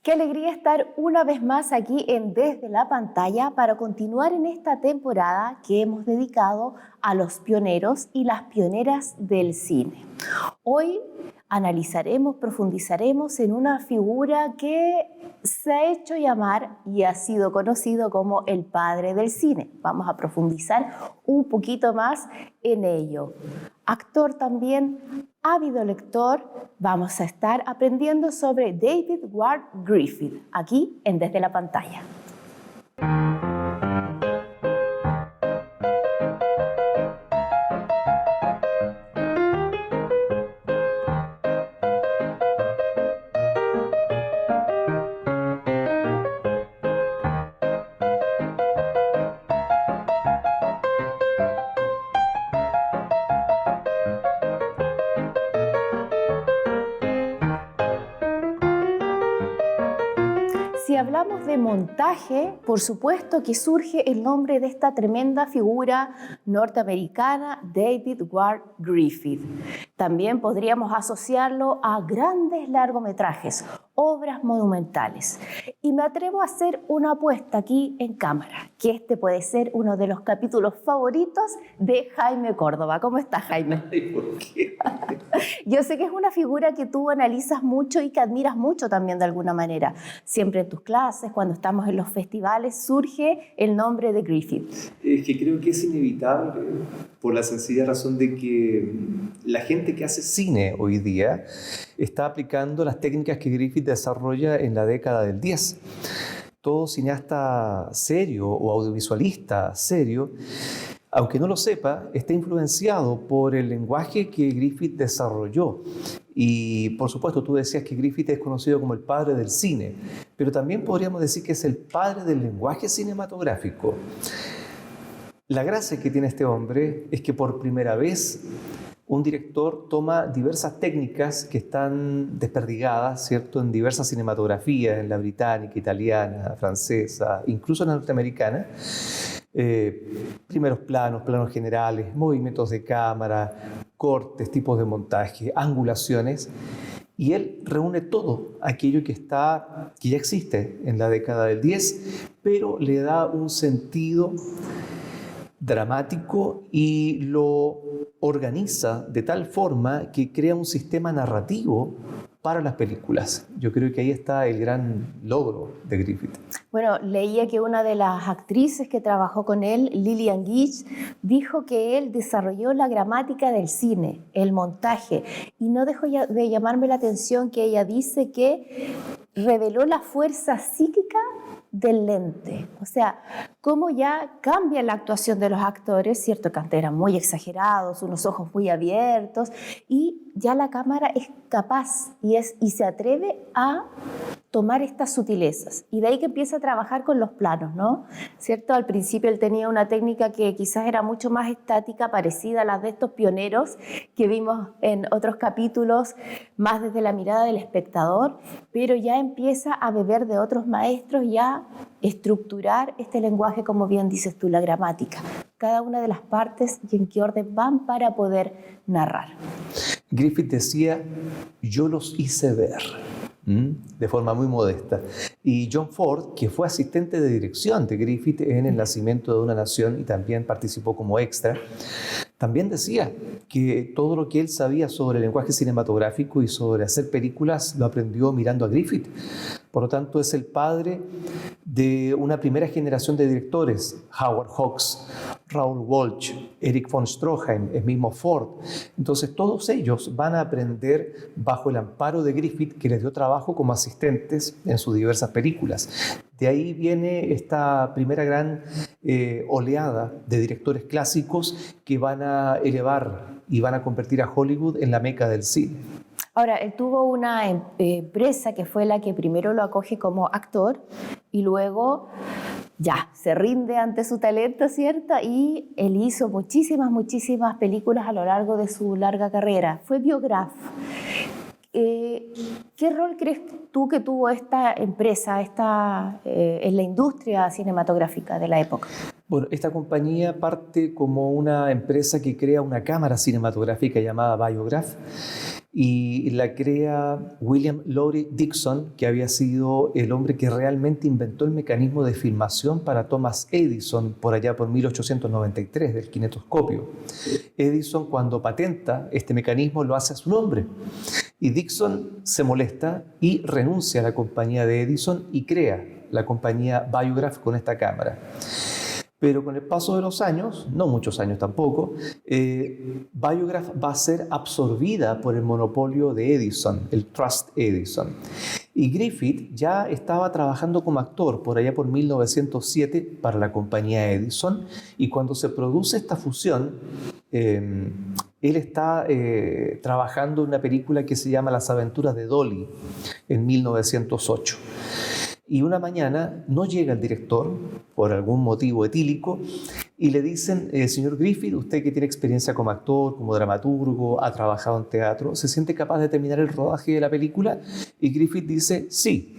Qué alegría estar una vez más aquí en Desde la Pantalla para continuar en esta temporada que hemos dedicado a los pioneros y las pioneras del cine. Hoy analizaremos, profundizaremos en una figura que se ha hecho llamar y ha sido conocido como el padre del cine. Vamos a profundizar un poquito más en ello. Actor también, ávido lector, vamos a estar aprendiendo sobre David Ward Griffith, aquí en Desde la Pantalla. Si hablamos de montaje, por supuesto que surge el nombre de esta tremenda figura norteamericana, David Ward Griffith. También podríamos asociarlo a grandes largometrajes, obras monumentales. Y me atrevo a hacer una apuesta aquí en cámara, que este puede ser uno de los capítulos favoritos de Jaime Córdoba. ¿Cómo estás, Jaime? Ay, ¿por qué? Yo sé que es una figura que tú analizas mucho y que admiras mucho también de alguna manera. Siempre en tus clases, cuando estamos en los festivales, surge el nombre de Griffith. Es que creo que es inevitable por la sencilla razón de que la gente que hace cine hoy día está aplicando las técnicas que Griffith desarrolla en la década del 10. Todo cineasta serio o audiovisualista serio, aunque no lo sepa, está influenciado por el lenguaje que Griffith desarrolló. Y por supuesto, tú decías que Griffith es conocido como el padre del cine, pero también podríamos decir que es el padre del lenguaje cinematográfico. La gracia que tiene este hombre es que por primera vez un director toma diversas técnicas que están desperdigadas, ¿cierto?, en diversas cinematografías, en la británica, italiana, francesa, incluso en la norteamericana. Primeros planos, planos generales, movimientos de cámara, cortes, tipos de montaje, angulaciones, y él reúne todo aquello que ya existe en la década del 10, pero le da un sentido dramático y lo organiza de tal forma que crea un sistema narrativo para las películas. Yo creo que ahí está el gran logro de Griffith. Bueno, leía que una de las actrices que trabajó con él, Lillian Gish, dijo que él desarrolló la gramática del cine, el montaje, y no dejó de llamarme la atención que ella dice que reveló la fuerza psíquica del lente, o sea, cómo ya cambia la actuación de los actores, cierto que antes eran muy exagerados, unos ojos muy abiertos, y ya la cámara es capaz y se atreve a tomar estas sutilezas, y de ahí que empieza a trabajar con los planos, ¿no? ¿Cierto? Al principio él tenía una técnica que quizás era mucho más estática, parecida a las de estos pioneros que vimos en otros capítulos, más desde la mirada del espectador, pero ya empieza a beber de otros maestros y a estructurar este lenguaje, como bien dices tú, la gramática, cada una de las partes y en qué orden van para poder narrar. Griffith decía, yo los hice ver, de forma muy modesta. Y John Ford, que fue asistente de dirección de Griffith en El nacimiento de una nación y también participó como extra, también decía que todo lo que él sabía sobre el lenguaje cinematográfico y sobre hacer películas lo aprendió mirando a Griffith. Por lo tanto, es el padre de una primera generación de directores, Howard Hawks, Raoul Walsh, Erich von Stroheim, el mismo Ford. Entonces, todos ellos van a aprender bajo el amparo de Griffith, que les dio trabajo como asistentes en sus diversas películas. De ahí viene esta primera gran oleada de directores clásicos que van a elevar y van a convertir a Hollywood en la meca del cine. Ahora, él tuvo una empresa que fue la que primero lo acoge como actor y luego ya se rinde ante su talento, ¿cierto? Y él hizo muchísimas películas a lo largo de su larga carrera. Fue biógrafo. ¿Qué rol crees tú que tuvo esta empresa en la industria cinematográfica de la época? Bueno, esta compañía parte como una empresa que crea una cámara cinematográfica llamada Biograph y la crea William Lowry Dixon, que había sido el hombre que realmente inventó el mecanismo de filmación para Thomas Edison por allá por 1893 del kinetoscopio. Edison, cuando patenta este mecanismo, lo hace a su nombre. Y Dixon se molesta y renuncia a la compañía de Edison y crea la compañía Biograph con esta cámara. Pero con el paso de los años, no muchos años tampoco, Biograph va a ser absorbida por el monopolio de Edison, el Trust Edison. Y Griffith ya estaba trabajando como actor por allá por 1907 para la compañía Edison, y cuando se produce esta fusión, él está trabajando en una película que se llama Las aventuras de Dolly en 1908. Y una mañana no llega el director por algún motivo etílico y le dicen, señor Griffith, usted que tiene experiencia como actor, como dramaturgo, ha trabajado en teatro, ¿se siente capaz de terminar el rodaje de la película? Y Griffith dice, sí.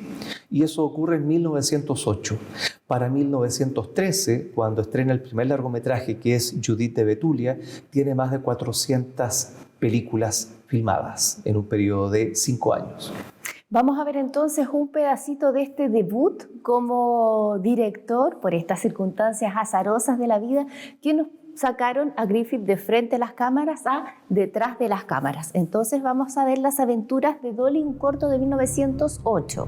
Y eso ocurre en 1908. Para 1913, cuando estrena el primer largometraje, que es Judith de Betulia, tiene más de 400 películas filmadas en un periodo de 5 años. Vamos a ver entonces un pedacito de este debut como director por estas circunstancias azarosas de la vida que nos sacaron a Griffith de frente a las cámaras a detrás de las cámaras. Entonces vamos a ver Las aventuras de Dolly, un corto de 1908.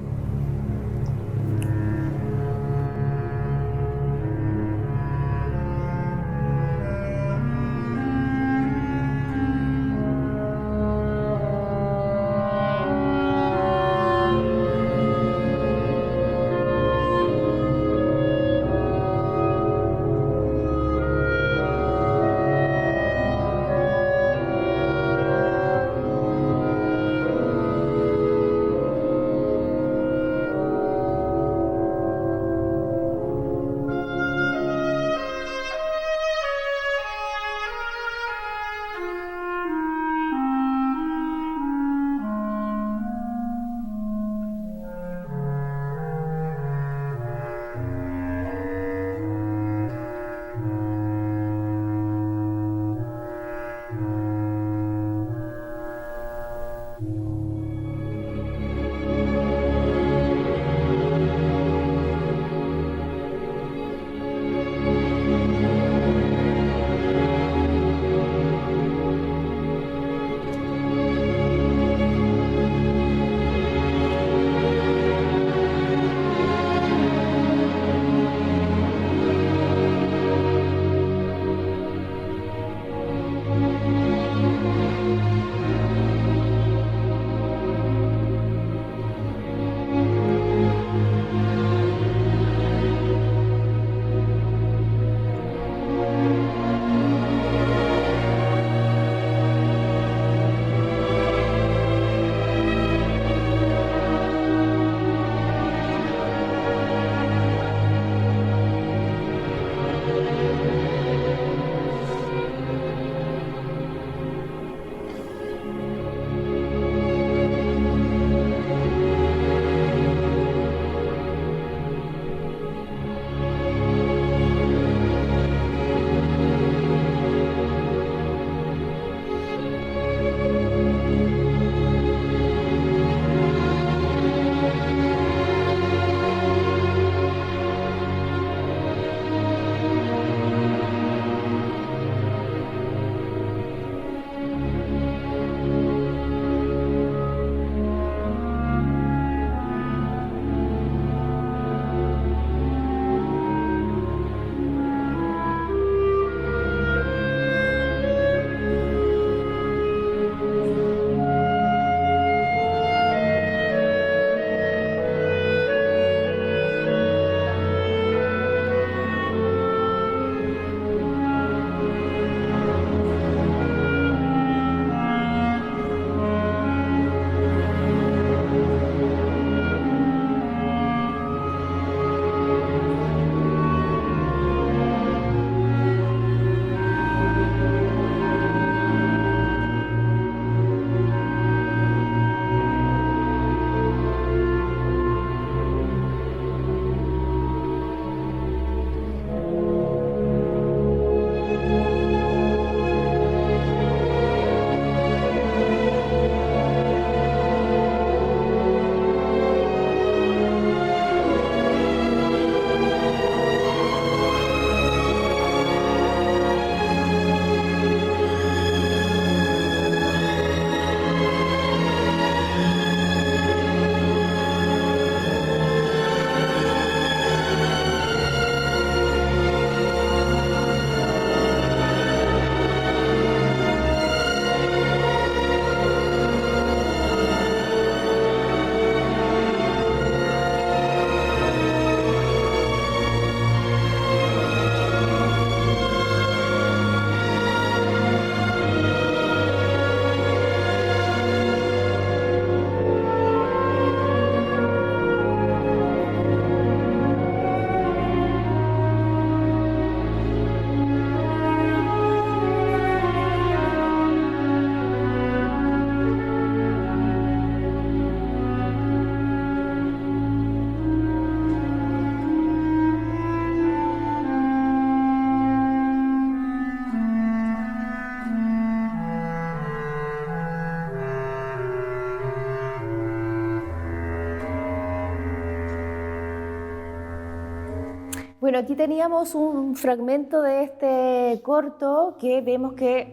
Bueno, aquí teníamos un fragmento de este corto que vemos que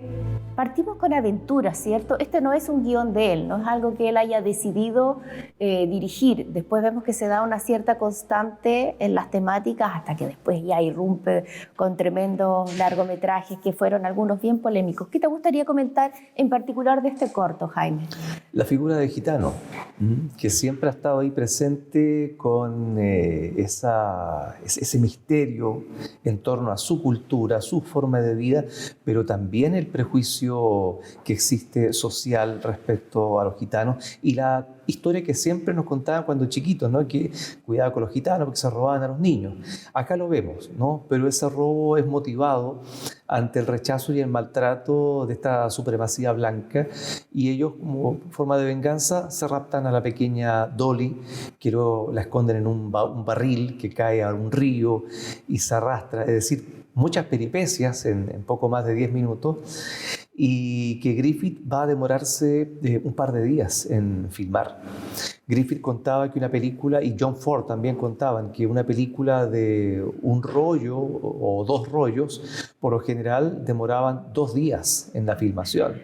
partimos con aventuras, ¿cierto? Este no es un guión de él, no es algo que él haya decidido dirigir. Después vemos que se da una cierta constante en las temáticas hasta que después ya irrumpe con tremendos largometrajes que fueron algunos bien polémicos. ¿Qué te gustaría comentar en particular de este corto, Jaime? La figura de gitano, que siempre ha estado ahí presente con ese misterio en torno a su cultura, su forma de vida, pero también el prejuicio que existe social respecto a los gitanos y la historia que siempre nos contaban cuando chiquitos, ¿no? Que cuidado con los gitanos porque se robaban a los niños. Acá lo vemos, ¿no? Pero ese robo es motivado ante el rechazo y el maltrato de esta supremacía blanca y ellos, como forma de venganza, se raptan a la pequeña Dolly, que luego la esconden en un barril que cae a un río y se arrastra, es decir, muchas peripecias en poco más de 10 minutos y que Griffith va a demorarse un par de días en filmar. Griffith contaba que una película, y John Ford también contaban, que una película de un rollo o 2 rollos, por lo general demoraban 2 días en la filmación.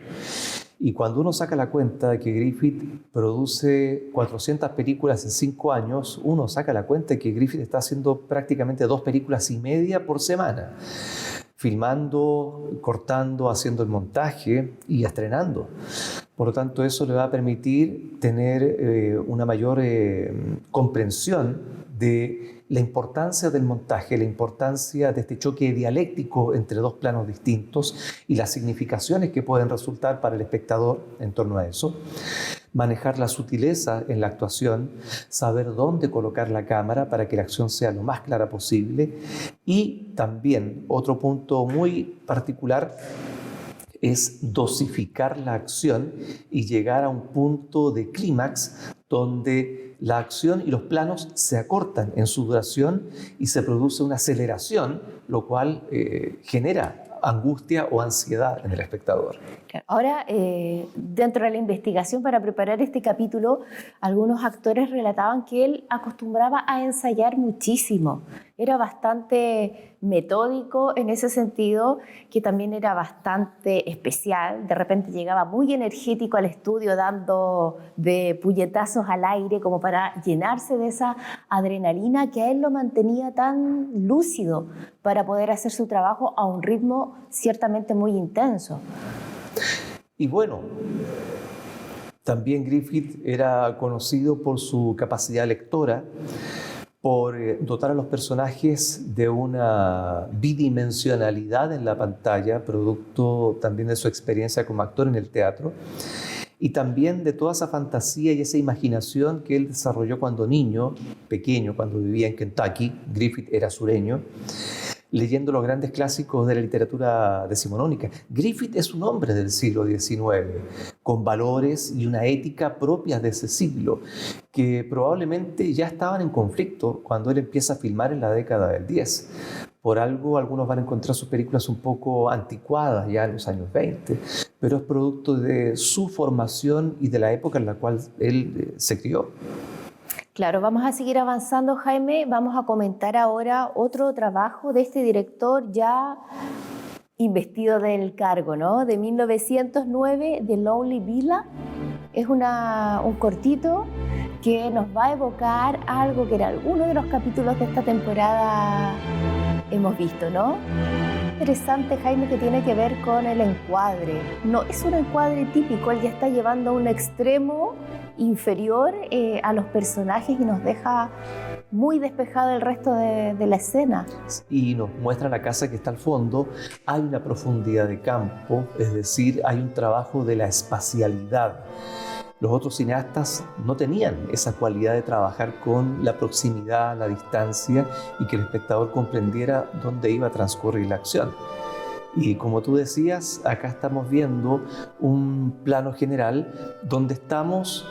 Y cuando uno saca la cuenta de que Griffith produce 400 películas en 5 años, uno saca la cuenta de que Griffith está haciendo prácticamente 2 películas y media por semana, filmando, cortando, haciendo el montaje y estrenando. Por lo tanto, eso le va a permitir tener una mayor comprensión de la importancia del montaje, la importancia de este choque dialéctico entre 2 planos distintos y las significaciones que pueden resultar para el espectador en torno a eso. Manejar la sutileza en la actuación, saber dónde colocar la cámara para que la acción sea lo más clara posible y también otro punto muy particular es dosificar la acción y llegar a un punto de clímax donde la acción y los planos se acortan en su duración y se produce una aceleración, lo cual genera angustia o ansiedad en el espectador. Ahora, dentro de la investigación para preparar este capítulo, algunos actores relataban que él acostumbraba a ensayar muchísimo. Era bastante metódico en ese sentido, que también era bastante especial. De repente llegaba muy energético al estudio, dando de puñetazos al aire como para llenarse de esa adrenalina que a él lo mantenía tan lúcido para poder hacer su trabajo a un ritmo ciertamente muy intenso. Y bueno, también Griffith era conocido por su capacidad lectora, por dotar a los personajes de una bidimensionalidad en la pantalla, producto también de su experiencia como actor en el teatro, y también de toda esa fantasía y esa imaginación que él desarrolló cuando niño, pequeño, cuando vivía en Kentucky. Griffith era sureño, leyendo los grandes clásicos de la literatura decimonónica. Griffith es un hombre del siglo XIX, con valores y una ética propias de ese siglo, que probablemente ya estaban en conflicto cuando él empieza a filmar en la década del 10. Por algo, algunos van a encontrar sus películas un poco anticuadas ya en los años 20, pero es producto de su formación y de la época en la cual él se crió. Claro, vamos a seguir avanzando, Jaime. Vamos a comentar ahora otro trabajo de este director ya investido del cargo, ¿no? De 1909, The Lonely Villa. Es un cortito que nos va a evocar algo que en alguno de los capítulos de esta temporada hemos visto, ¿no? Interesante, Jaime, que tiene que ver con el encuadre. No es un encuadre típico, él ya está llevando a un extremo inferior a los personajes y nos deja muy despejado el resto de la escena. Y nos muestra la casa que está al fondo. Hay una profundidad de campo, es decir, hay un trabajo de la espacialidad. Los otros cineastas no tenían esa cualidad de trabajar con la proximidad, la distancia y que el espectador comprendiera dónde iba a transcurrir la acción. Y como tú decías, acá estamos viendo un plano general donde estamos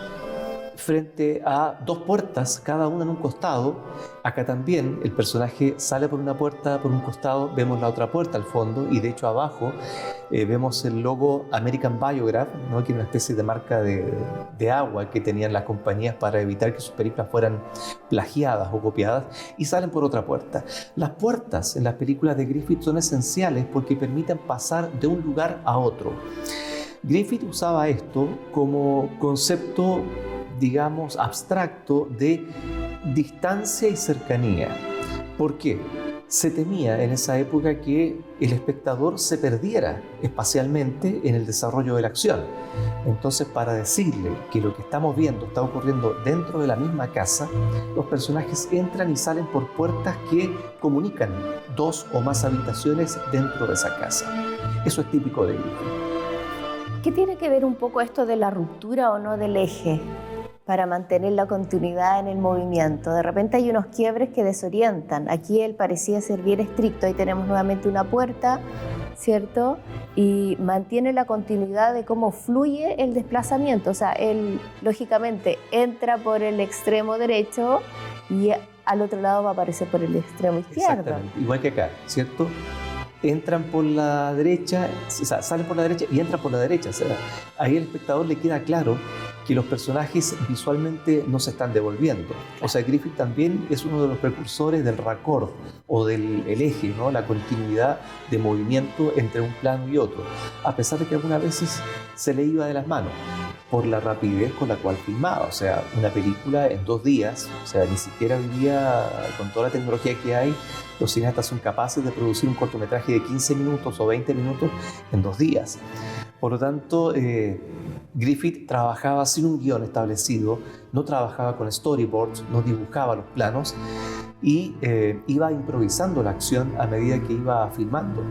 frente a dos puertas, cada una en un costado. Acá también el personaje sale por una puerta, por un costado, vemos la otra puerta al fondo, y de hecho abajo vemos el logo American Biograph, ¿no? Que era una especie de marca de agua que tenían las compañías para evitar que sus películas fueran plagiadas o copiadas, y salen por otra puerta. Las puertas en las películas de Griffith son esenciales porque permiten pasar de un lugar a otro. Griffith usaba esto como concepto, digamos, abstracto de distancia y cercanía. ¿Por qué? Se temía en esa época que el espectador se perdiera espacialmente en el desarrollo de la acción. Entonces, para decirle que lo que estamos viendo está ocurriendo dentro de la misma casa, los personajes entran y salen por puertas que comunican dos o más habitaciones dentro de esa casa. Eso es típico de Griffith. ¿Qué tiene que ver un poco esto de la ruptura o no del eje para mantener la continuidad en el movimiento? De repente hay unos quiebres que desorientan. Aquí él parecía ser bien estricto. Ahí tenemos nuevamente una puerta, ¿cierto? Y mantiene la continuidad de cómo fluye el desplazamiento. O sea, él lógicamente entra por el extremo derecho y al otro lado va a aparecer por el extremo izquierdo. Exactamente, igual que acá, ¿cierto? Entran por la derecha, o sea, salen por la derecha y entran por la derecha. O sea, ahí al espectador le queda claro que los personajes visualmente no se están devolviendo. O sea, Griffith también es uno de los precursores del raccord o del eje, ¿no? La continuidad de movimiento entre un plano y otro, a pesar de que algunas veces se le iba de las manos por la rapidez con la cual filmaba. O sea, una película en 2 días, o sea, ni siquiera vivía con toda la tecnología que hay. Los cineastas son capaces de producir un cortometraje de 15 minutos o 20 minutos en 2 días. Por lo tanto, Griffith trabajaba sin un guión establecido, no trabajaba con storyboards, no dibujaba los planos y iba improvisando la acción a medida que iba filmando.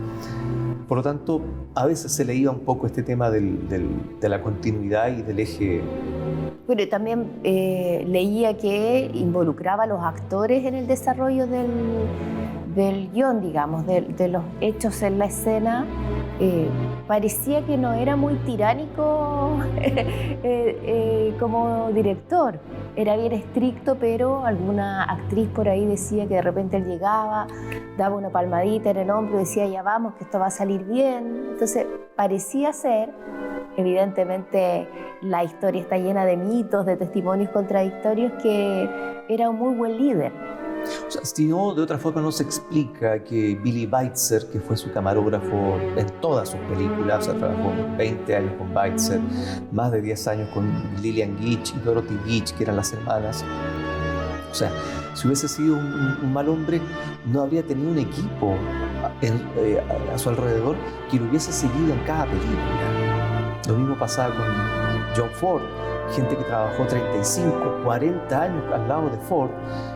Por lo tanto, a veces se le iba un poco este tema de la continuidad y del eje. Pero también leía que involucraba a los actores en el desarrollo del guión, digamos, de los hechos en la escena. Parecía que no era muy tiránico como director. Era bien estricto, pero alguna actriz por ahí decía que de repente él llegaba, daba una palmadita en el hombro y decía, ya vamos, que esto va a salir bien. Entonces parecía ser, evidentemente la historia está llena de mitos, de testimonios contradictorios, que era un muy buen líder. O sea, si no, de otra forma no se explica que Billy Bitzer, que fue su camarógrafo en todas sus películas, o sea, trabajó 20 años con Bitzer, más de 10 años con Lillian Gish y Dorothy Gish, que eran las hermanas. O sea, si hubiese sido un mal hombre, no habría tenido un equipo a su alrededor que lo hubiese seguido en cada película. Lo mismo pasaba con John Ford, gente que trabajó 35, 40 años al lado de Ford,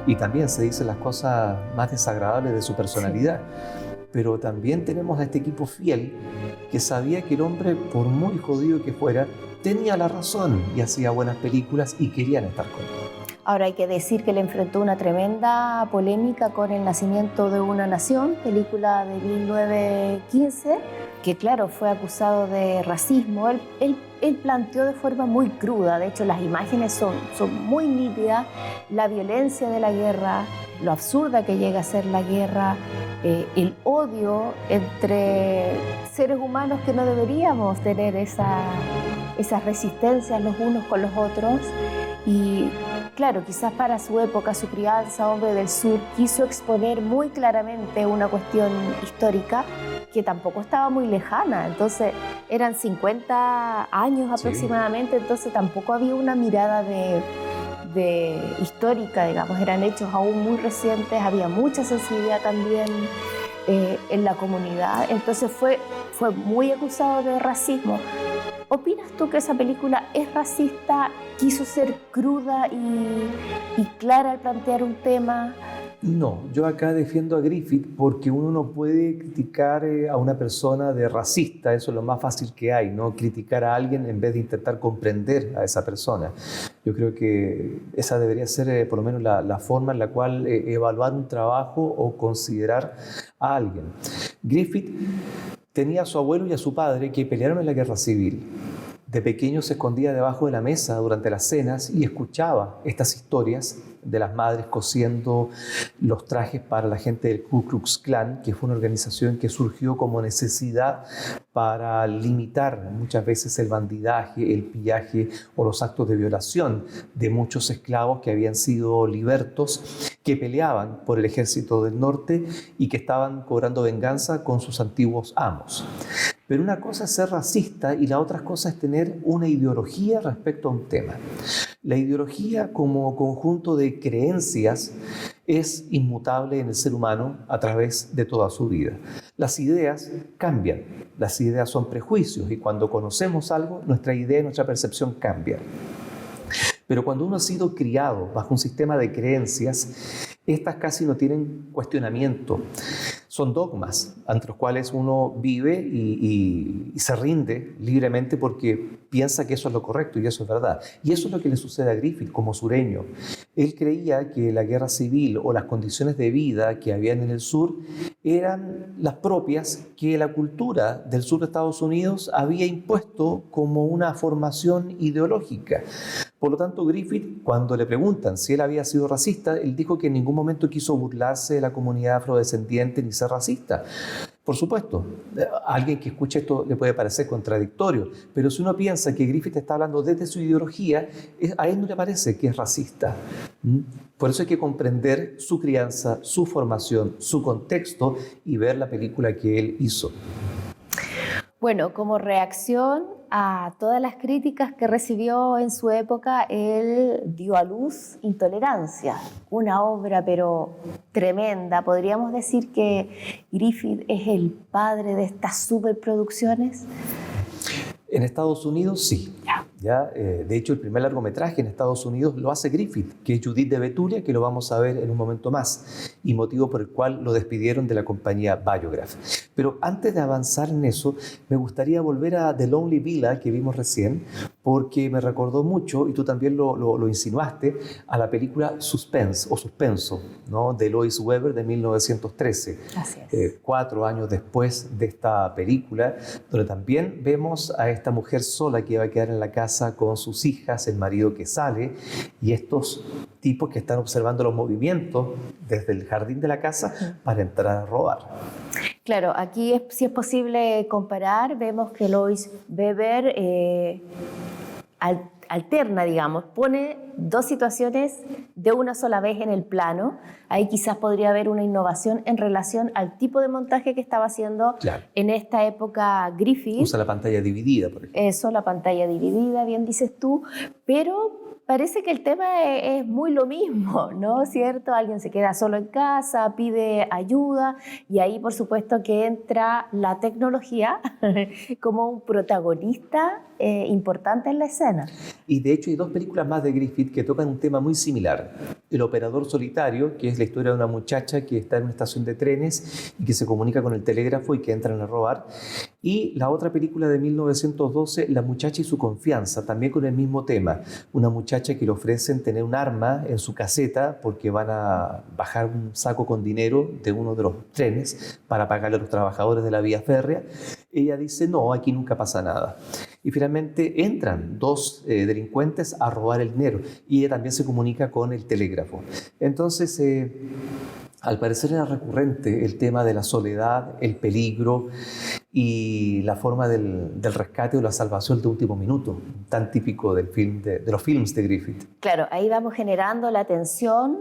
y también se dicen las cosas más desagradables de su personalidad. Sí. Pero también tenemos a este equipo fiel que sabía que el hombre, por muy jodido que fuera, tenía la razón y hacía buenas películas y querían estar con él. Ahora hay que decir que le enfrentó una tremenda polémica con El nacimiento de una nación, película de 1915, que claro, fue acusado de racismo. Él planteó de forma muy cruda, de hecho las imágenes son muy nítidas, la violencia de la guerra, lo absurda que llega a ser la guerra, el odio entre seres humanos que no deberíamos tener esas resistencias los unos con los otros. Y claro, quizás para su época, su crianza, hombre del sur, quiso exponer muy claramente una cuestión histórica que tampoco estaba muy lejana. Entonces, eran 50 años aproximadamente, sí. Entonces tampoco había una mirada de histórica, digamos. Eran hechos aún muy recientes, había mucha sensibilidad también en la comunidad. Entonces fue muy acusado de racismo. ¿Opinas tú que esa película es racista? ¿Quiso ser cruda y clara al plantear un tema? No, yo acá defiendo a Griffith porque uno no puede criticar a una persona de racista, eso es lo más fácil que hay, ¿no? Criticar a alguien en vez de intentar comprender a esa persona. Yo creo que esa debería ser por lo menos la forma en la cual evaluar un trabajo o considerar a alguien. Griffith tenía a su abuelo y a su padre que pelearon en la guerra civil. De pequeño se escondía debajo de la mesa durante las cenas y escuchaba estas historias de las madres cosiendo los trajes para la gente del Ku Klux Klan, que fue una organización que surgió como necesidad para limitar muchas veces el bandidaje, el pillaje o los actos de violación de muchos esclavos que habían sido libertos, que peleaban por el ejército del norte y que estaban cobrando venganza con sus antiguos amos. Pero una cosa es ser racista y la otra cosa es tener una ideología respecto a un tema. La ideología como conjunto de creencias es inmutable en el ser humano a través de toda su vida. Las ideas cambian, las ideas son prejuicios y cuando conocemos algo, nuestra idea y nuestra percepción cambian. Pero cuando uno ha sido criado bajo un sistema de creencias, estas casi no tienen cuestionamiento. Son dogmas ante los cuales uno vive y se rinde libremente porque piensa que eso es lo correcto y eso es verdad. Y eso es lo que le sucede a Griffith como sureño. Él creía que la guerra civil o las condiciones de vida que habían en el sur eran las propias que la cultura del sur de Estados Unidos había impuesto como una formación ideológica. Por lo tanto, Griffith, cuando le preguntan si él había sido racista, él dijo que en ningún momento quiso burlarse de la comunidad afrodescendiente ni ser racista. Por supuesto, a alguien que escuche esto le puede parecer contradictorio, pero si uno piensa que Griffith está hablando desde su ideología, a él no le parece que es racista. Por eso hay que comprender su crianza, su formación, su contexto y ver la película que él hizo. Bueno, como reacción a todas las críticas que recibió en su época, él dio a luz Intolerancia, una obra pero tremenda. Podríamos decir que Griffith es el padre de estas superproducciones. En Estados Unidos sí. De hecho, el primer largometraje en Estados Unidos lo hace Griffith, que es Judith de Betulia, que lo vamos a ver en un momento más, y motivo por el cual lo despidieron de la compañía Biograph. Pero antes de avanzar en eso, me gustaría volver a The Lonely Villa, que vimos recién, porque me recordó mucho, y tú también lo insinuaste, a la película Suspense o Suspenso, ¿no? De Lois Weber de 1913. Así es. 4 años después de esta película, donde también vemos a esta mujer sola que va a quedar en la casa con sus hijas, el marido que sale y estos tipos que están observando los movimientos desde el jardín de la casa para entrar a robar. Claro, aquí si es posible comparar, vemos que Lois Weber alterna, digamos, pone dos situaciones de una sola vez en el plano. Ahí quizás podría haber una innovación en relación al tipo de montaje que estaba haciendo en esta época Griffith. Usa la pantalla dividida, por ejemplo. Eso, la pantalla dividida, bien dices tú, pero parece que el tema es muy lo mismo, ¿no? ¿Cierto? Alguien se queda solo en casa, pide ayuda y ahí por supuesto que entra la tecnología como un protagonista importante en la escena. Y de hecho hay 2 películas más de Griffith que tocan un tema muy similar. El operador solitario, que es la historia de una muchacha que está en una estación de trenes y que se comunica con el telégrafo y que entran a robar. Y la otra película de 1912, La muchacha y su confianza, también con el mismo tema. Una muchacha que le ofrecen tener un arma en su caseta porque van a bajar un saco con dinero de uno de los trenes para pagarle a los trabajadores de la vía férrea. Ella dice, no, aquí nunca pasa nada. Y finalmente entran 2 delincuentes a robar el dinero y ella también se comunica con el telégrafo. Entonces, al parecer era recurrente el tema de la soledad, el peligro y la forma del rescate o la salvación de último minuto, tan típico del film de los films de Griffith. Claro, ahí vamos generando la tensión.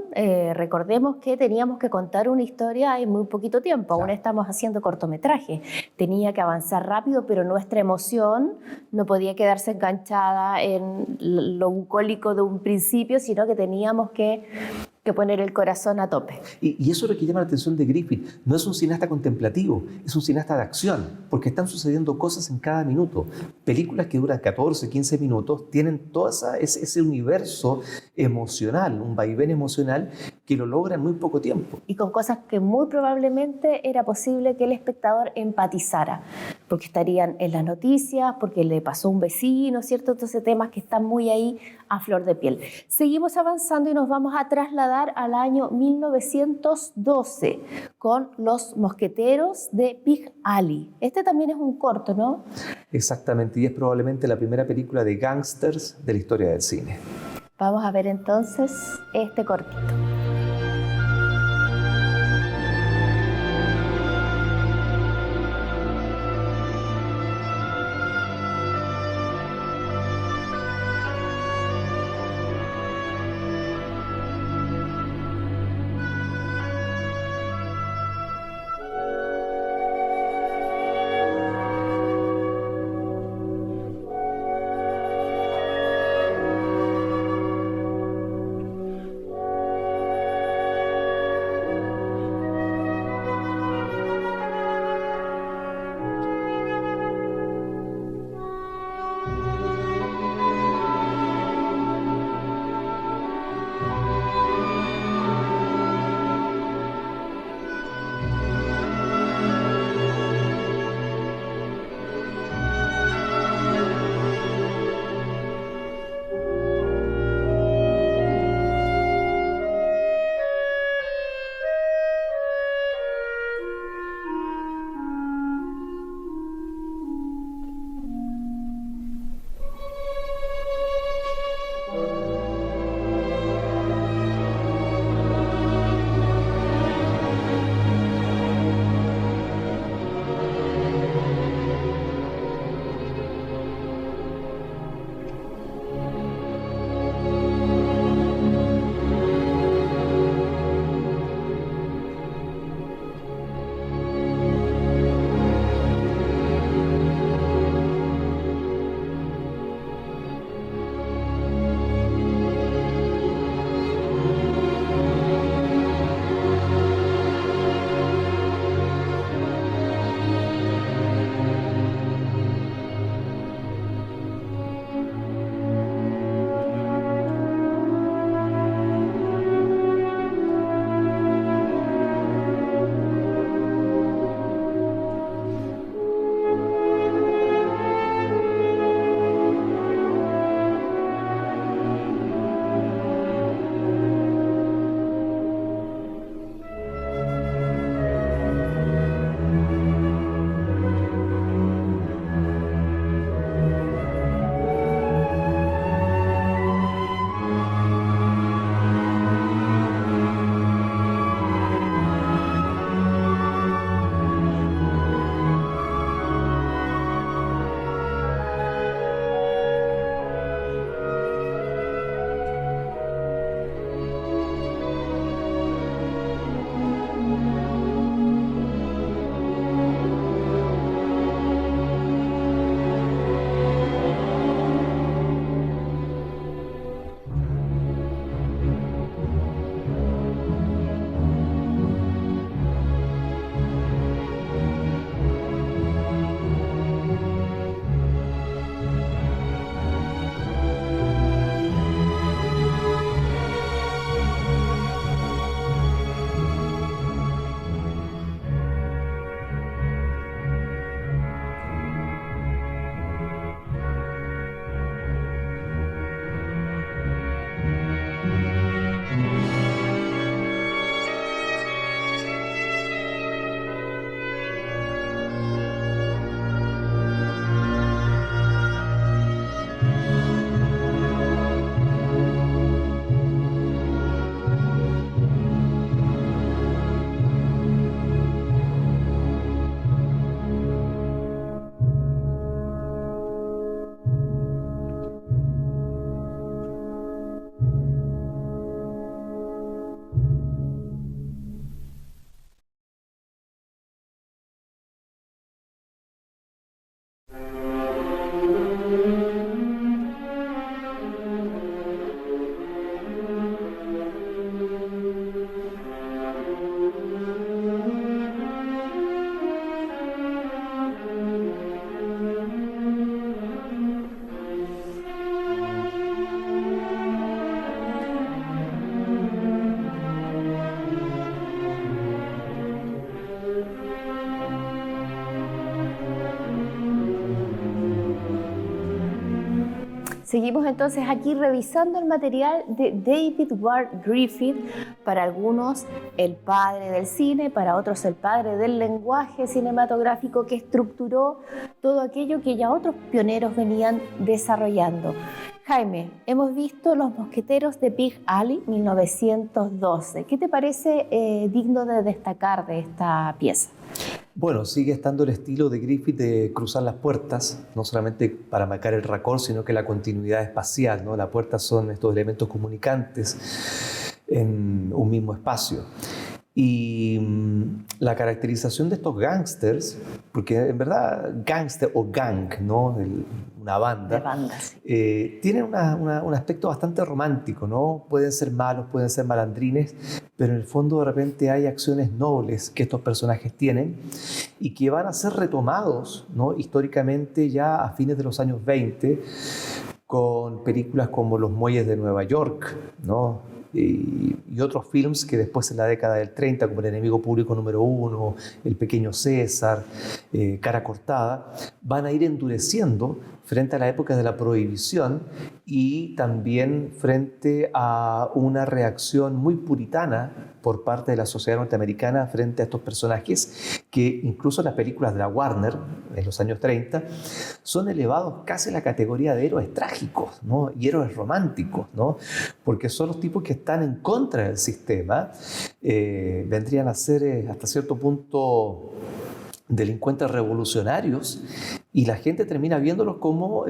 Recordemos que teníamos que contar una historia en muy poquito tiempo, aún estamos haciendo cortometraje. Tenía que avanzar rápido, pero nuestra emoción no podía quedarse enganchada en lo bucólico de un principio, sino que teníamos que poner el corazón a tope. Y eso es lo que llama la atención de Griffith. No es un cineasta contemplativo, es un cineasta de acción, porque están sucediendo cosas en cada minuto. Películas que duran 14, 15 minutos tienen todo ese universo emocional, un vaivén emocional que lo logra en muy poco tiempo. Y con cosas que muy probablemente era posible que el espectador empatizara. porque estarían en las noticias, porque le pasó a un vecino, ¿cierto? Entonces temas que están muy ahí a flor de piel. Seguimos avanzando y nos vamos a trasladar al año 1912 con Los Mosqueteros de Big Alley. Este también es un corto, ¿no? Exactamente, y es probablemente la primera película de gángsters de la historia del cine. Vamos a ver entonces este cortito. Seguimos entonces aquí revisando el material de David Ward Griffith, para algunos el padre del cine, para otros el padre del lenguaje cinematográfico que estructuró todo aquello que ya otros pioneros venían desarrollando. Jaime, hemos visto Los Mosqueteros de Big Alley, 1912. ¿Qué te parece digno de destacar de esta pieza? Bueno, sigue estando el estilo de Griffith de cruzar las puertas, no solamente para marcar el raccord, sino que la continuidad espacial, ¿no? Las puertas son estos elementos comunicantes en un mismo espacio. Y la caracterización de estos gángsters, porque en verdad gángster o gang, ¿no? Una banda, De bandas. Tienen un aspecto bastante romántico, ¿no? Pueden ser malos, pueden ser malandrines, pero en el fondo de repente hay acciones nobles que estos personajes tienen y que van a ser retomados, ¿no? Históricamente ya a fines de los años 20 con películas como Los Muelles de Nueva York, ¿no? Y otros films que después en la década del 30, como El enemigo público número 1, El pequeño César, Cara cortada, van a ir endureciendo frente a la época de la prohibición y también frente a una reacción muy puritana por parte de la sociedad norteamericana frente a estos personajes que incluso en las películas de la Warner en los años 30 son elevados casi a la categoría de héroes trágicos, ¿no? Y héroes románticos, ¿no? Porque son los tipos que están en contra del sistema, vendrían a ser hasta cierto punto delincuentes revolucionarios, y la gente termina viéndolos como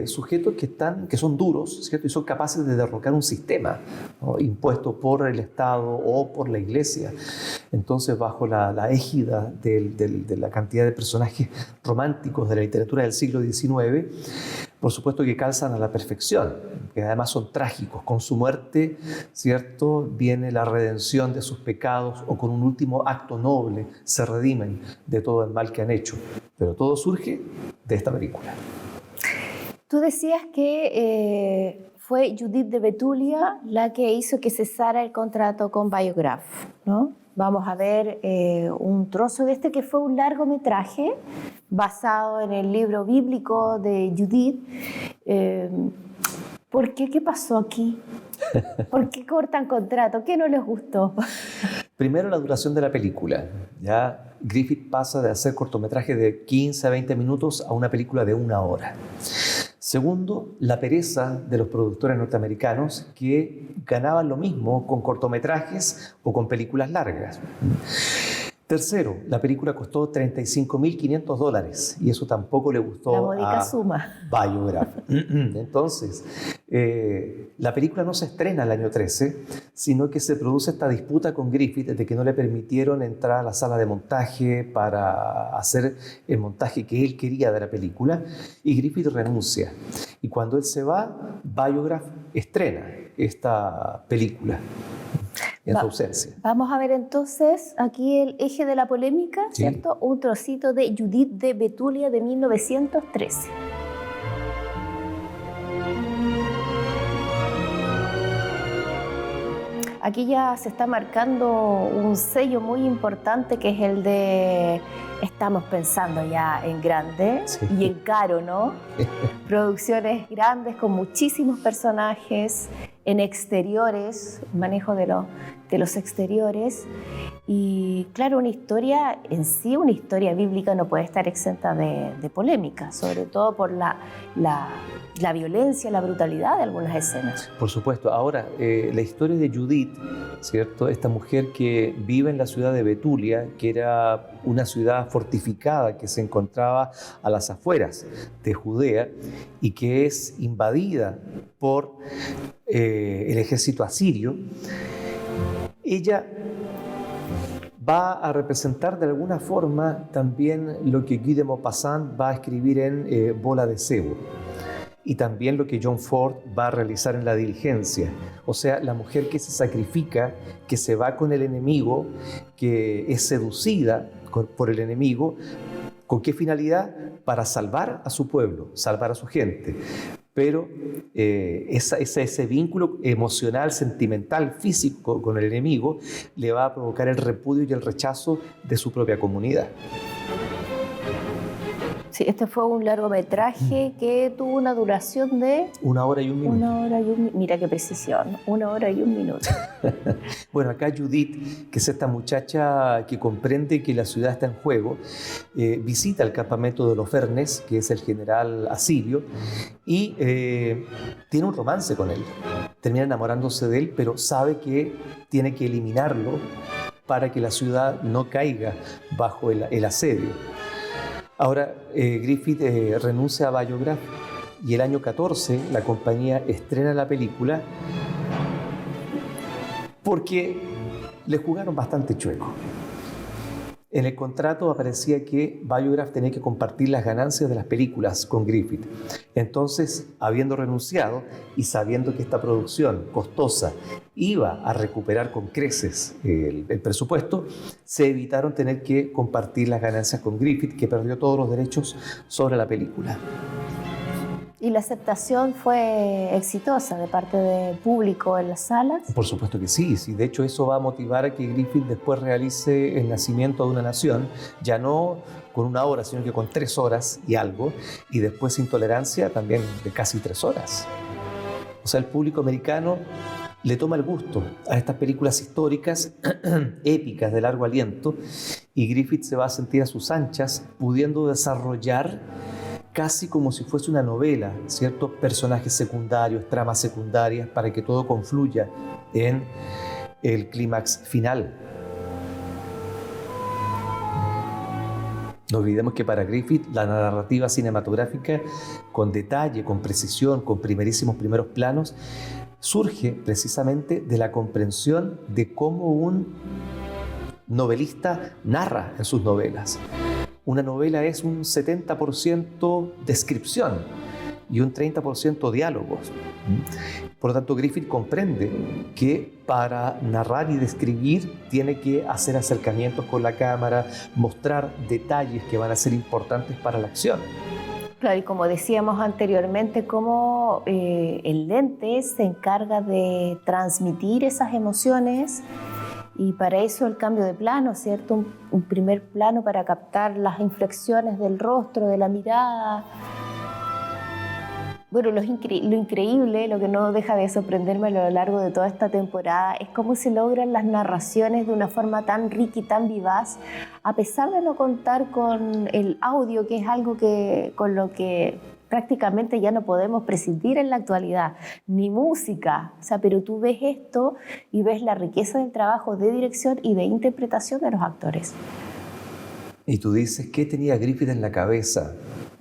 sujetos que son duros, ¿cierto? Y son capaces de derrocar un sistema, ¿no? Impuesto por el Estado o por la Iglesia. Entonces, bajo la égida de la cantidad de personajes románticos de la literatura del siglo XIX, por supuesto que calzan a la perfección, que además son trágicos. Con su muerte, ¿cierto?, viene la redención de sus pecados, o con un último acto noble se redimen de todo el mal que han hecho. Pero todo surge de esta película. Tú decías que fue Judith de Betulia la que hizo que cesara el contrato con Biograph, ¿no? Vamos a ver un trozo de este, que fue un largometraje basado en el libro bíblico de Judith. ¿Por qué? ¿Qué pasó aquí? ¿Por qué cortan contrato? ¿Qué no les gustó? Primero, la duración de la película. Ya Griffith pasa de hacer cortometrajes de 15 a 20 minutos a una película de 1 hora. Segundo, la pereza de los productores norteamericanos, que ganaban lo mismo con cortometrajes o con películas largas. Tercero, la película costó $35.500 y eso tampoco le gustó la módica suma. Biograph. Entonces, la película no se estrena el año 13, sino que se produce esta disputa con Griffith de que no le permitieron entrar a la sala de montaje para hacer el montaje que él quería de la película, y Griffith renuncia. Y cuando él se va, Biograph estrena esta película en su ausencia. Vamos a ver entonces aquí el eje de la polémica, Sí. ¿cierto? Un trocito de Judith de Betulia de 1913. Aquí ya se está marcando un sello muy importante, que es el de estamos pensando ya en grande, Sí. y en caro, ¿no? Producciones grandes con muchísimos personajes, en exteriores, manejo de los exteriores. Y claro, una historia en sí, una historia bíblica, no puede estar exenta de polémica, sobre todo por la violencia, la brutalidad de algunas escenas. Por supuesto. Ahora, la historia de Judith, ¿cierto? Esta mujer que vive en la ciudad de Betulia, que era una ciudad fortificada que se encontraba a las afueras de Judea y que es invadida por el ejército asirio. Ella va a representar de alguna forma también lo que Guy de Maupassant va a escribir en Bola de Cebo, y también lo que John Ford va a realizar en La Diligencia. O sea, la mujer que se sacrifica, que se va con el enemigo, que es seducida por el enemigo. ¿Con qué finalidad? Para salvar a su pueblo, salvar a su gente. Pero ese vínculo emocional, sentimental, físico con el enemigo le va a provocar el repudio y el rechazo de su propia comunidad. Sí, este fue un largometraje que tuvo una duración de 1 hora y 1 minuto. 1 hora y mira qué precisión, 1 hora y 1 minuto. Bueno, acá Judith, que es esta muchacha que comprende que la ciudad está en juego, visita el campamento de Holofernes, que es el general asirio, y tiene un romance con él. Termina enamorándose de él, pero sabe que tiene que eliminarlo para que la ciudad no caiga bajo el asedio. Ahora, Griffith renuncia a Biograph y el año 14 la compañía estrena la película porque le jugaron bastante chueco. En el contrato aparecía que Biograph tenía que compartir las ganancias de las películas con Griffith. Entonces, habiendo renunciado y sabiendo que esta producción costosa iba a recuperar con creces el presupuesto, se evitaron tener que compartir las ganancias con Griffith, que perdió todos los derechos sobre la película. ¿Y la aceptación fue exitosa de parte del público en las salas? Por supuesto que sí. De hecho, eso va a motivar a que Griffith después realice El nacimiento de una nación, ya no con 1 hora, sino que con 3 horas y algo, y después Intolerancia también de casi 3 horas. O sea, el público americano le toma el gusto a estas películas históricas, épicas, de largo aliento, y Griffith se va a sentir a sus anchas, pudiendo desarrollar casi como si fuese una novela, ciertos personajes secundarios, tramas secundarias, para que todo confluya en el clímax final. No olvidemos que para Griffith la narrativa cinematográfica, con detalle, con precisión, con primerísimos primeros planos, surge precisamente de la comprensión de cómo un novelista narra en sus novelas. Una novela es un 70% descripción y un 30% diálogos. Por lo tanto, Griffith comprende que para narrar y describir tiene que hacer acercamientos con la cámara, mostrar detalles que van a ser importantes para la acción. Claro, y como decíamos anteriormente, cómo el lente se encarga de transmitir esas emociones. Y para eso el cambio de plano, ¿cierto? Un primer plano para captar las inflexiones del rostro, de la mirada. Bueno, lo increíble, lo que no deja de sorprenderme a lo largo de toda esta temporada, es cómo se logran las narraciones de una forma tan rica y tan vivaz, a pesar de no contar con el audio, que es algo con lo que prácticamente ya no podemos prescindir en la actualidad, ni música. O sea, pero tú ves esto y ves la riqueza del trabajo de dirección y de interpretación de los actores. Y tú dices, ¿qué tenía Griffith en la cabeza?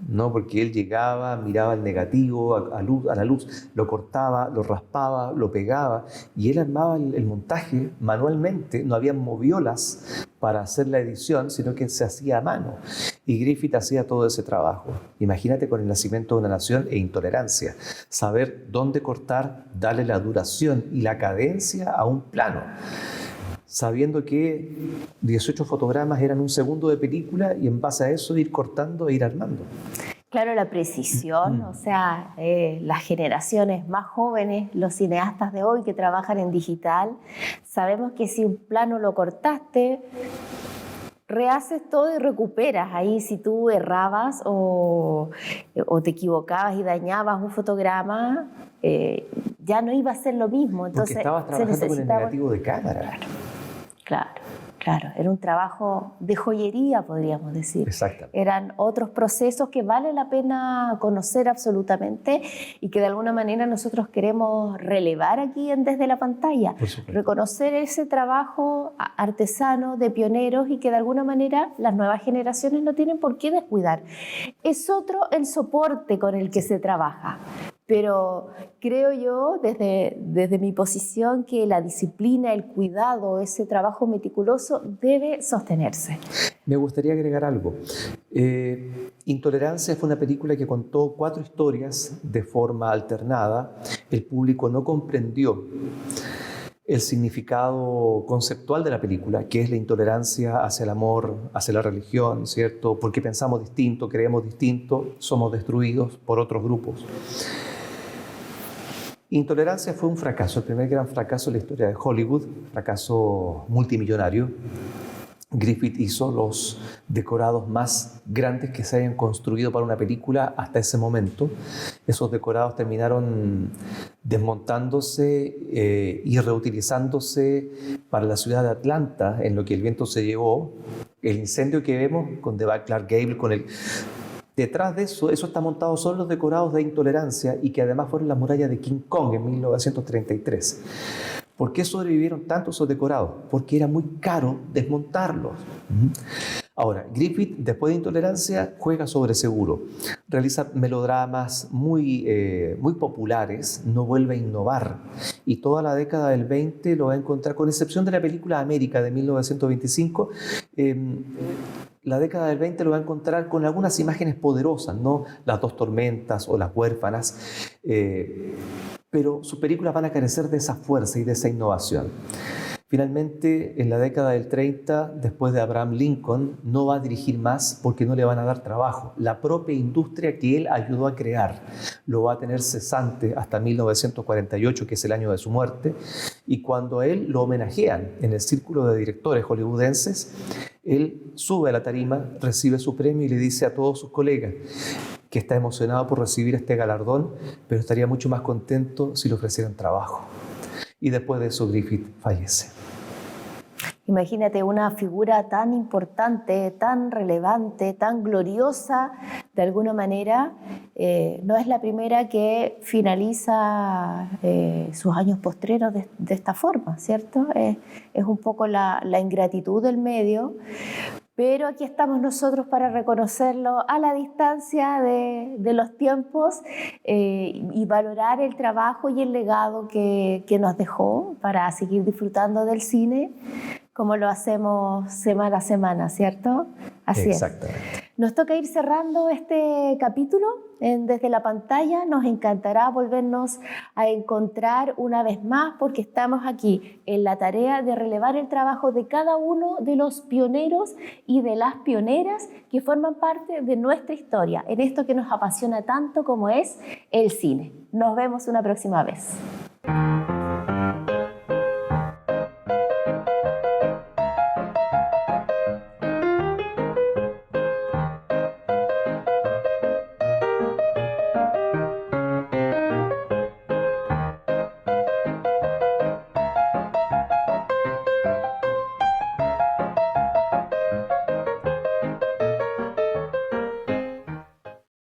¿No? Porque él llegaba, miraba el negativo a la luz, lo cortaba, lo raspaba, lo pegaba, y él armaba el montaje manualmente. No había moviolas para hacer la edición, sino que se hacía a mano. Y Griffith hacía todo ese trabajo. Imagínate con El nacimiento de una nación e Intolerancia, saber dónde cortar, darle la duración y la cadencia a un plano, sabiendo que 18 fotogramas eran 1 segundo de película y en base a eso ir cortando e ir armando. Claro, la precisión, o sea, las generaciones más jóvenes, los cineastas de hoy que trabajan en digital, sabemos que si un plano lo cortaste, rehaces todo y recuperas. Ahí si tú errabas o te equivocabas y dañabas un fotograma, ya no iba a ser lo mismo. Entonces, porque estabas trabajando con el negativo de cámara. Claro, era un trabajo de joyería, podríamos decir. Exacto. Eran otros procesos que vale la pena conocer absolutamente y que de alguna manera nosotros queremos relevar aquí desde la pantalla. Reconocer ese trabajo artesano de pioneros y que de alguna manera las nuevas generaciones no tienen por qué descuidar. Es otro el soporte con el que se trabaja. Pero creo yo, desde mi posición, que la disciplina, el cuidado, ese trabajo meticuloso debe sostenerse. Me gustaría agregar algo. Intolerancia fue una película que contó 4 historias de forma alternada. El público no comprendió el significado conceptual de la película, que es la intolerancia hacia el amor, hacia la religión, ¿cierto? Porque pensamos distinto, creemos distinto, somos destruidos por otros grupos. Intolerancia fue un fracaso, el primer gran fracaso de la historia de Hollywood, fracaso multimillonario. Griffith hizo los decorados más grandes que se hayan construido para una película hasta ese momento. Esos decorados terminaron desmontándose y reutilizándose para la ciudad de Atlanta, en lo que el viento se llevó. El incendio que vemos con The Clark Gable, detrás de eso está montado son los decorados de Intolerancia y que además fueron las murallas de King Kong en 1933. ¿Por qué sobrevivieron tanto esos decorados? Porque era muy caro desmontarlos. Ahora, Griffith, después de Intolerancia, juega sobre seguro. Realiza melodramas muy populares, no vuelve a innovar. Y toda la década del 20 lo va a encontrar, con excepción de la película América de 1925, la década del 20 lo va a encontrar con algunas imágenes poderosas, ¿no? Las dos tormentas o las huérfanas. Pero sus películas van a carecer de esa fuerza y de esa innovación. Finalmente, en la década del 30, después de Abraham Lincoln, no va a dirigir más porque no le van a dar trabajo. La propia industria que él ayudó a crear lo va a tener cesante hasta 1948, que es el año de su muerte, y cuando a él lo homenajean en el círculo de directores hollywoodenses, él sube a la tarima, recibe su premio y le dice a todos sus colegas que está emocionado por recibir este galardón, pero estaría mucho más contento si le ofrecieran trabajo. Y después de eso Griffith fallece. Imagínate una figura tan importante, tan relevante, tan gloriosa, de alguna manera, no es la primera que finaliza sus años postreros de esta forma, ¿cierto? Es un poco la ingratitud del medio, pero aquí estamos nosotros para reconocerlo a la distancia de los tiempos y valorar el trabajo y el legado que nos dejó para seguir disfrutando del cine como lo hacemos semana a semana, ¿cierto? Así Exactamente. es. Nos toca ir cerrando este capítulo desde la pantalla. Nos encantará volvernos a encontrar una vez más porque estamos aquí en la tarea de relevar el trabajo de cada uno de los pioneros y de las pioneras que forman parte de nuestra historia, en esto que nos apasiona tanto como es el cine. Nos vemos una próxima vez.